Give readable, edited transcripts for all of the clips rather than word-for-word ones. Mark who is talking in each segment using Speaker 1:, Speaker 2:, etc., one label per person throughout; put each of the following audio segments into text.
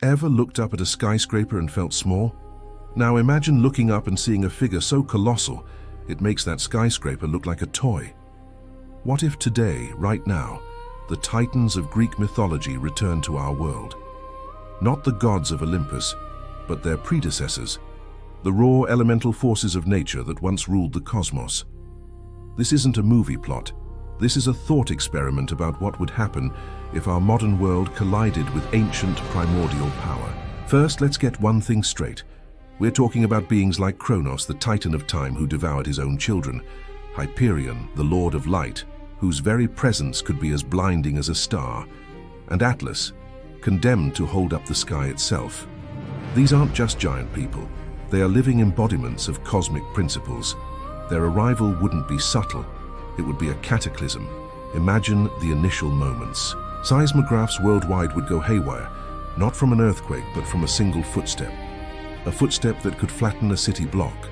Speaker 1: Ever looked up at a skyscraper and felt small? Now imagine looking up and seeing a figure so colossal, it makes that skyscraper look like a toy. What if today, right now, the titans of Greek mythology return to our world? Not the gods of Olympus, but their predecessors, the raw elemental forces of nature that once ruled the cosmos. This isn't a movie plot. This is a thought experiment about what would happen if our modern world collided with ancient primordial power. First, let's get one thing straight. We're talking about beings like Cronus, the titan of time who devoured his own children, Hyperion, the lord of light, whose very presence could be as blinding as a star, and Atlas, condemned to hold up the sky itself. These aren't just giant people. They are living embodiments of cosmic principles. Their arrival wouldn't be subtle. It would be a cataclysm. Imagine the initial moments. Seismographs worldwide would go haywire, not from an earthquake, but from a single footstep. A footstep that could flatten a city block.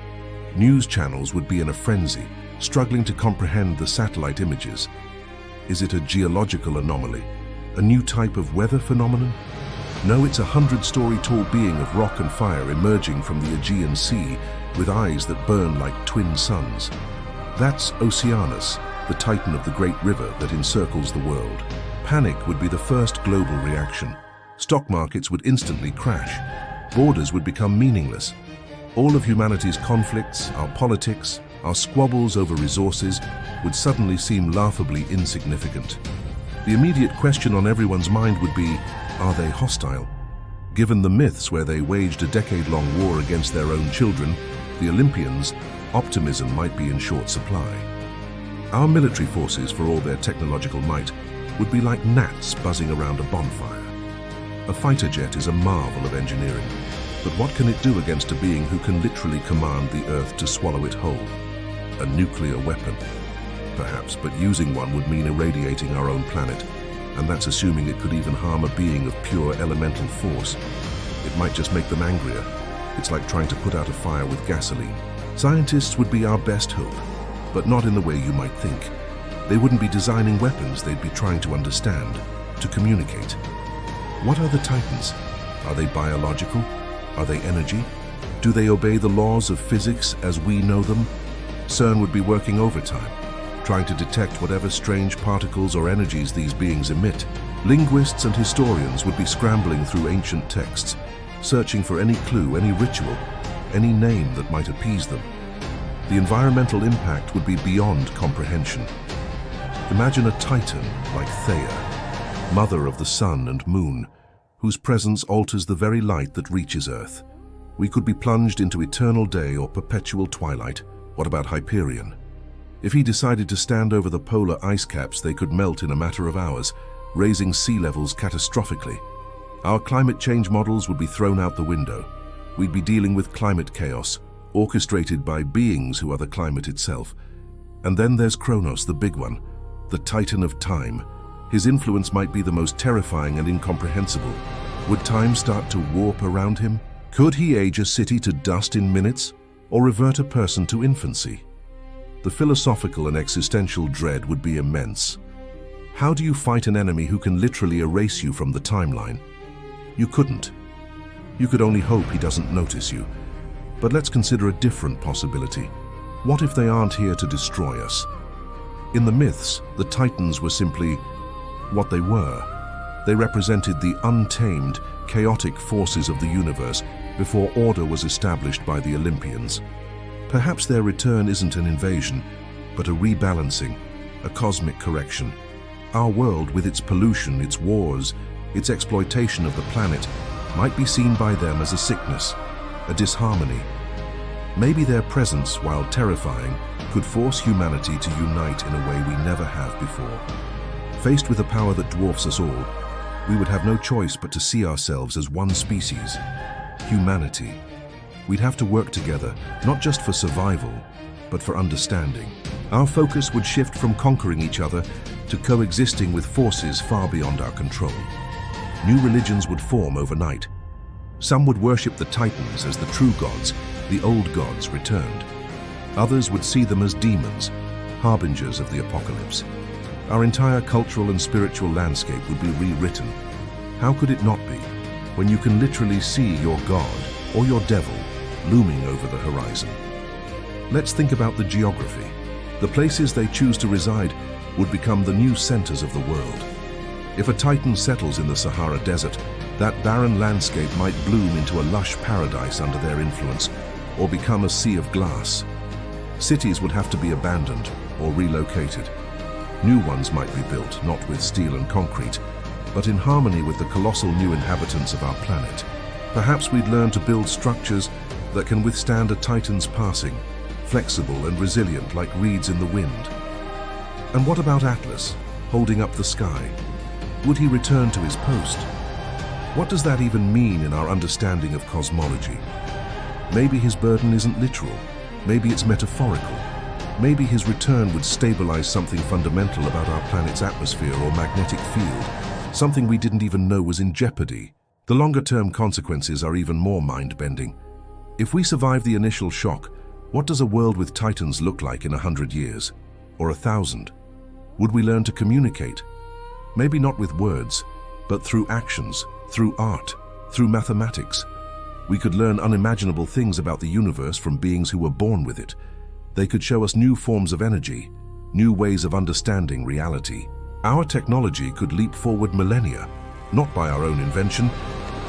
Speaker 1: News channels would be in a frenzy, struggling to comprehend the satellite images. Is it a geological anomaly? A new type of weather phenomenon? No, it's a 100-story tall being of rock and fire emerging from the Aegean Sea with eyes that burn like twin suns. That's Oceanus, the titan of the great river that encircles the world. Panic would be the first global reaction. Stock markets would instantly crash. Borders would become meaningless. All of humanity's conflicts, our politics, our squabbles over resources would suddenly seem laughably insignificant. The immediate question on everyone's mind would be, are they hostile? Given the myths where they waged a decade-long war against their own children, the Olympians, optimism might be in short supply. Our military forces, for all their technological might, would be like gnats buzzing around a bonfire. A fighter jet is a marvel of engineering, but what can it do against a being who can literally command the Earth to swallow it whole? A nuclear weapon, perhaps, but using one would mean irradiating our own planet, and that's assuming it could even harm a being of pure elemental force. It might just make them angrier. It's like trying to put out a fire with gasoline. Scientists would be our best hope, but not in the way you might think. They wouldn't be designing weapons, they'd be trying to understand, to communicate. What are the Titans? Are they biological? Are they energy? Do they obey the laws of physics as we know them? CERN would be working overtime, trying to detect whatever strange particles or energies these beings emit. Linguists and historians would be scrambling through ancient texts, searching for any clue, any ritual, any name that might appease them. The environmental impact would be beyond comprehension. Imagine a titan like Theia, mother of the sun and moon, whose presence alters the very light that reaches Earth. We could be plunged into eternal day or perpetual twilight. What about Hyperion? If he decided to stand over the polar ice caps, they could melt in a matter of hours, raising sea levels catastrophically. Our climate change models would be thrown out the window. We'd be dealing with climate chaos, orchestrated by beings who are the climate itself. And then there's Cronus, the big one, the titan of time. His influence might be the most terrifying and incomprehensible. Would time start to warp around him? Could he age a city to dust in minutes, or revert a person to infancy? The philosophical and existential dread would be immense. How do you fight an enemy who can literally erase you from the timeline? You couldn't. You could only hope he doesn't notice you. But let's consider a different possibility. What if they aren't here to destroy us? In the myths, the Titans were simply what they were. They represented the untamed, chaotic forces of the universe before order was established by the Olympians. Perhaps their return isn't an invasion, but a rebalancing, a cosmic correction. Our world, with its pollution, its wars, its exploitation of the planet, might be seen by them as a sickness, a disharmony. Maybe their presence, while terrifying, could force humanity to unite in a way we never have before. Faced with a power that dwarfs us all, we would have no choice but to see ourselves as one species, humanity. We'd have to work together, not just for survival, but for understanding. Our focus would shift from conquering each other to coexisting with forces far beyond our control. New religions would form overnight. Some would worship the Titans as the true gods, the old gods returned. Others would see them as demons, harbingers of the apocalypse. Our entire cultural and spiritual landscape would be rewritten. How could it not be? when you can literally see your god or your devil looming over the horizon. Let's think about the geography. The places they choose to reside would become the new centers of the world. If a titan settles in the Sahara Desert, that barren landscape might bloom into a lush paradise under their influence, or become a sea of glass. Cities would have to be abandoned or relocated. New ones might be built, not with steel and concrete, but in harmony with the colossal new inhabitants of our planet. Perhaps we'd learn to build structures that can withstand a titan's passing, flexible and resilient like reeds in the wind. And what about Atlas, holding up the sky? Would he return to his post? What does that even mean in our understanding of cosmology? Maybe his burden isn't literal. Maybe it's metaphorical. Maybe his return would stabilize something fundamental about our planet's atmosphere or magnetic field, something we didn't even know was in jeopardy. The longer-term consequences are even more mind-bending. If we survive the initial shock, what does a world with titans look like in 100 years? Or 1,000? Would we learn to communicate? Maybe not with words, but through actions, through art, through mathematics. We could learn unimaginable things about the universe from beings who were born with it. They could show us new forms of energy, new ways of understanding reality. Our technology could leap forward millennia, not by our own invention,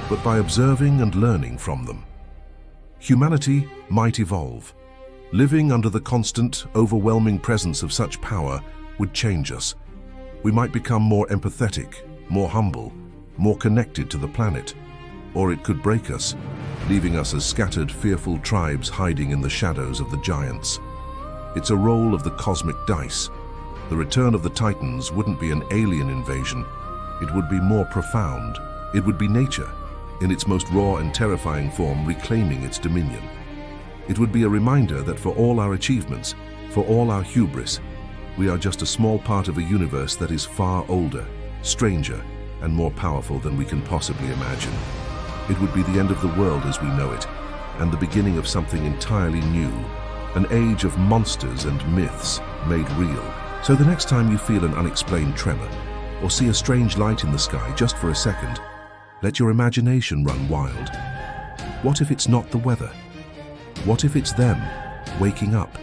Speaker 1: but by observing and learning from them. Humanity might evolve. Living under the constant, overwhelming presence of such power would change us. We might become more empathetic, more humble, more connected to the planet. Or it could break us, leaving us as scattered, fearful tribes hiding in the shadows of the giants. It's a roll of the cosmic dice. The return of the Titans wouldn't be an alien invasion. It would be more profound. It would be nature, in its most raw and terrifying form, reclaiming its dominion. It would be a reminder that for all our achievements, for all our hubris, we are just a small part of a universe that is far older, stranger, and more powerful than we can possibly imagine. It would be the end of the world as we know it, and the beginning of something entirely new, an age of monsters and myths made real. So the next time you feel an unexplained tremor, or see a strange light in the sky just for a second, let your imagination run wild. What if it's not the weather? What if it's them waking up?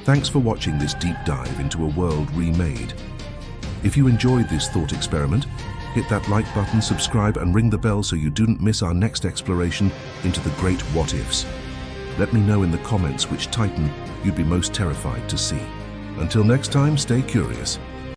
Speaker 1: Thanks for watching this deep dive into a world remade. If you enjoyed this thought experiment, hit that like button, subscribe, and ring the bell so you don't miss our next exploration into the great what-ifs. Let me know in the comments which Titan you'd be most terrified to see. Until next time, stay curious.